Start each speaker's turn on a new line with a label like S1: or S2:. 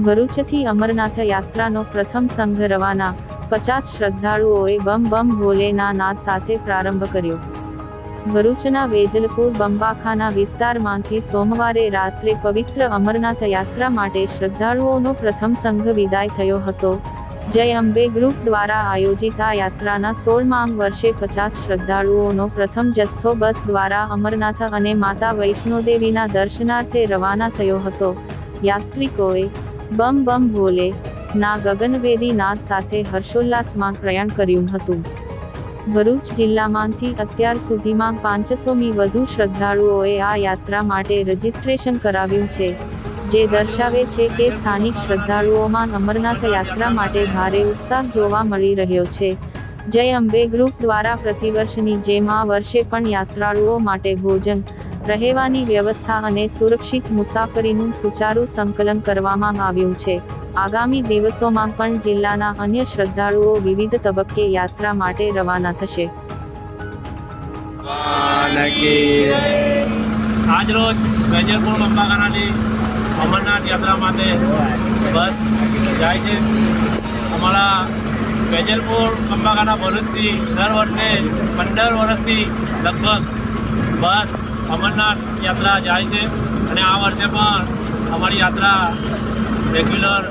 S1: ભરૂચથી અમરનાથ યાત્રાનો પ્રથમ સંઘ રવાના, 50 શ્રદ્ધાળુઓએ બમ બમ ભોલેના નાદ સાથે પ્રારંભ કર્યો। ભરૂચના વેજલપુર બંબાખાના વિસ્તારમાંથી સોમવારે રાત્રે પવિત્ર અમરનાથ યાત્રા માટે શ્રદ્ધાળુઓનો પ્રથમ સંઘ વિદાય થયો હતો। જય અંબે ગ્રુપ દ્વારા આયોજિત આ યાત્રાના 16માં વર્ષે 50 શ્રદ્ધાળુઓનો પ્રથમ જથ્થો બસ દ્વારા અમરનાથ અને માતા વૈષ્ણોદેવીના દર્શનાર્થે રવાના થયો હતો। યાત્રિકોએ બમ બમ ભોલે ના ગગનભેદી નાદ સાથે હર્ષોલ્લાસમાં પ્રયાણ કર્યું હતું। ભરૂચ જિલ્લામાંથી અત્યાર સુધીમાં 500મી વધુ શ્રદ્ધાળુઓએ આ યાત્રા માટે રજીસ્ટ્રેશન કરાવ્યું છે, જે દર્શાવે છે કે સ્થાનિક શ્રદ્ધાળુઓમાં અમરનાથ યાત્રા માટે ભારે ઉત્સાહ જોવા મળી રહ્યો છે। જય અંબે ગ્રુપ દ્વારા પ્રતિવર્ષની જેમ આ વર્ષે પણ યાત્રાળુઓ માટે ભોજન, રહેવાની વ્યવસ્થા અને સુરક્ષિત મુસાફરીનું સુચારુ સંકલન કરવામાં આવ્યું છે। આગામી દિવસોમાં પણ જિલ્લાના અન્ય શ્રદ્ધાળુઓ વિવિધ તબક્કે યાત્રા માટે રવાના થશે।
S2: આજરોજ વેજલપુર બંબાખાનાથી અમરનાથ યાત્રા માટે બસ જાય છે। અમારા વેજલપુર બંબાખાના ભરૂચથી દર વર્ષે 15 વર્ષથી લગભગ બસ અમરનાથ યાત્રા જાય છે અને આ વર્ષે પણ અમારી યાત્રા રેગ્યુલર